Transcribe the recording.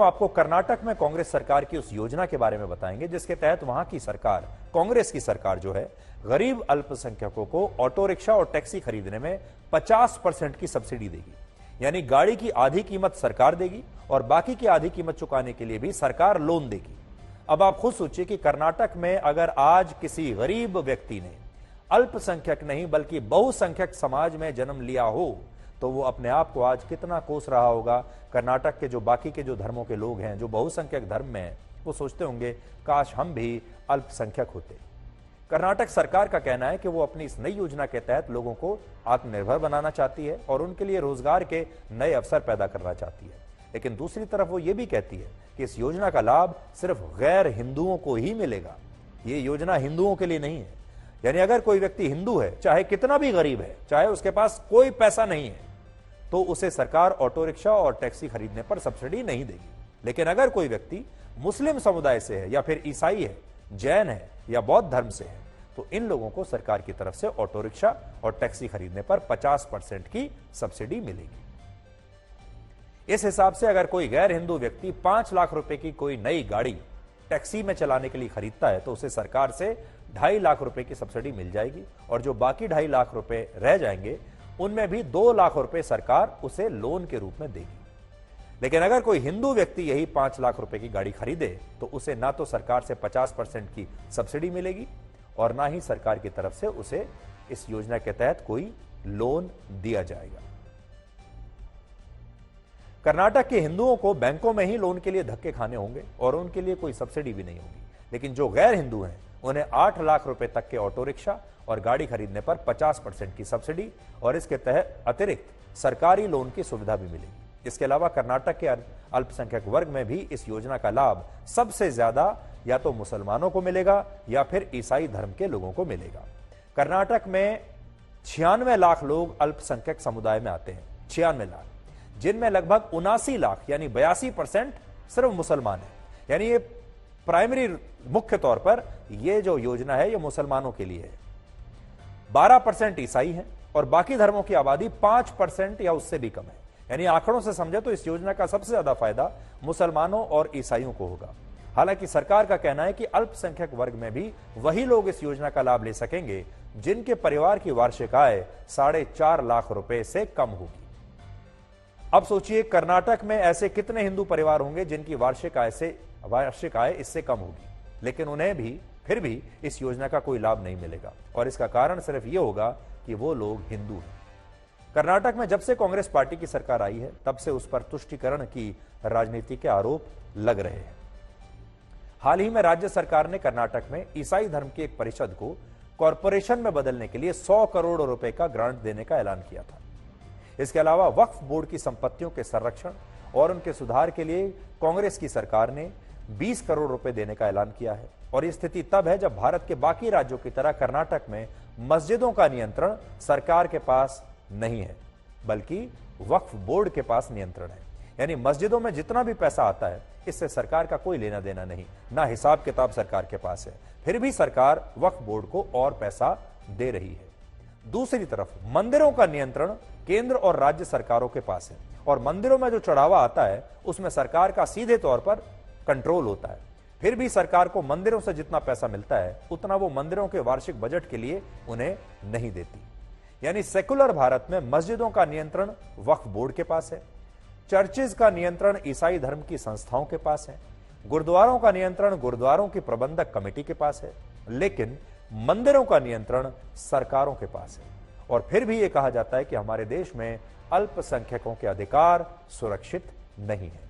हम आपको कर्नाटक में कांग्रेस सरकार की उस योजना के बारे में बताएंगे जिसके तहत वहां की सरकार, कांग्रेस की सरकार जो है, गरीब अल्पसंख्यकों को ऑटो रिक्शा और टैक्सी खरीदने में 50% की सब्सिडी देगी। यानी गाड़ी की आधी कीमत सरकार देगी और बाकी की आधी कीमत चुकाने के लिए भी सरकार लोन देगी। अब आप खुद सोचिए कि कर्नाटक में अगर आज किसी गरीब व्यक्ति ने अल्पसंख्यक नहीं बल्कि बहुसंख्यक समाज में जन्म लिया हो तो वो अपने आप को आज कितना कोस रहा होगा। कर्नाटक के जो बाकी के जो धर्मों के लोग हैं, जो बहुसंख्यक धर्म में हैं, वो सोचते होंगे काश हम भी अल्पसंख्यक होते। कर्नाटक सरकार का कहना है कि वो अपनी इस नई योजना के तहत लोगों को आत्मनिर्भर बनाना चाहती है और उनके लिए रोजगार के नए अवसर पैदा करना चाहती है। लेकिन दूसरी तरफ वो ये भी कहती है कि इस योजना का लाभ सिर्फ गैर हिंदुओं को ही मिलेगा। ये योजना हिंदुओं के लिए नहीं है। यानी अगर कोई व्यक्ति हिंदू है, चाहे कितना भी गरीब है, चाहे उसके पास कोई पैसा नहीं है, तो उसे सरकार ऑटो रिक्शा और टैक्सी खरीदने पर सब्सिडी नहीं देगी। लेकिन अगर कोई व्यक्ति मुस्लिम समुदाय से है या फिर ईसाई है, जैन है या बौद्ध धर्म से है, तो इन लोगों को सरकार की तरफ से ऑटो रिक्शा और टैक्सी खरीदने पर 50% की सब्सिडी मिलेगी। इस हिसाब से अगर कोई गैर हिंदू व्यक्ति 5 लाख रुपए की कोई नई गाड़ी टैक्सी में चलाने के लिए खरीदता है तो उसे सरकार से 2.5 लाख रुपए की सब्सिडी मिल जाएगी और जो बाकी 2.5 लाख रुपए रह जाएंगे उनमें भी 2 लाख रुपए सरकार उसे लोन के रूप में देगी। लेकिन अगर कोई हिंदू व्यक्ति यही 5 लाख रुपए की गाड़ी खरीदे तो उसे ना तो सरकार से 50% की सब्सिडी मिलेगी और ना ही सरकार की तरफ से उसे इस योजना के तहत कोई लोन दिया जाएगा। कर्नाटक के हिंदुओं को बैंकों में ही लोन के लिए धक्के खाने होंगे और उनके लिए कोई सब्सिडी भी नहीं होगी। लेकिन जो गैर हिंदू हैं उन्हें 8 लाख रुपए तक के ऑटो रिक्शा और गाड़ी खरीदने पर 50% की सब्सिडी और इसके तहत अतिरिक्त सरकारी लोन की सुविधा भी मिलेगी। इसके अलावा कर्नाटक के अल्पसंख्यक वर्ग में भी इस योजना का लाभ सबसे ज्यादा या तो मुसलमानों को मिलेगा या फिर ईसाई धर्म के लोगों को मिलेगा। कर्नाटक में 96 लाख लोग अल्पसंख्यक समुदाय में आते हैं, 96 लाख, जिनमें लगभग 79 लाख यानी 82% सिर्फ मुसलमान है। यानी ये प्राइमरी मुख्य तौर पर ये जो योजना है ये मुसलमानों के लिए है। 12% ईसाई हैं और बाकी धर्मों की आबादी 5% या उससे भी कम है। यानी आंकड़ों से समझे तो इस योजना का सबसे ज्यादा फायदा मुसलमानों और ईसाइयों को होगा। हालांकि सरकार का कहना है कि अल्पसंख्यक वर्ग में भी वही लोग इस योजना का लाभ ले सकेंगे जिनके परिवार की वार्षिक आय 4.5 लाख रुपए से कम होगी। अब सोचिए कर्नाटक में ऐसे कितने हिंदू परिवार होंगे जिनकी वार्षिक आय इससे कम होगी, लेकिन उन्हें भी फिर भी इस योजना का कोई लाभ नहीं मिलेगा और इसका कारण सिर्फ यह होगा कि वो लोग हिंदू हैं। कर्नाटक में जब से कांग्रेस पार्टी की सरकार आई है तब से उस पर तुष्टीकरण की राजनीति के आरोप लग रहे हैं। हाल ही में राज्य सरकार ने कर्नाटक में ईसाई धर्म की एक परिषद को कॉरपोरेशन में बदलने के लिए 100 करोड़ रुपए का ग्रांट देने का ऐलान किया था। इसके अलावा वक्फ बोर्ड की संपत्तियों के संरक्षण और उनके सुधार के लिए कांग्रेस की सरकार ने 20 करोड़ रुपए देने का ऐलान किया है। और यह स्थिति तब है जब भारत के बाकी राज्यों की तरह कर्नाटक में मस्जिदों का नियंत्रण सरकार के पास नहीं है बल्कि वक्फ बोर्ड के पास नियंत्रण है। यानी मस्जिदों में जितना भी पैसा आता है इससे सरकार का कोई लेना देना नहीं, ना हिसाब किताब सरकार के पास है। फिर भी सरकार वक्फ बोर्ड को और पैसा दे रही है। दूसरी तरफ मंदिरों का नियंत्रण केंद्र और राज्य सरकारों के पास है और मंदिरों में जो चढ़ावा आता है उसमें सरकार का सीधे तौर पर कंट्रोल होता है। फिर भी सरकार को मंदिरों से जितना पैसा मिलता है उतना वो मंदिरों के वार्षिक बजट के लिए उन्हें नहीं देती। यानी सेकुलर भारत में मस्जिदों का नियंत्रण वक्फ बोर्ड के पास है, चर्चेज का नियंत्रण ईसाई धर्म की संस्थाओं के पास है, गुरुद्वारों का नियंत्रण गुरुद्वारों की प्रबंधक कमेटी के पास है, लेकिन मंदिरों का नियंत्रण सरकारों के पास है। और फिर भी यह कहा जाता है कि हमारे देश में अल्पसंख्यकों के अधिकार सुरक्षित नहीं है।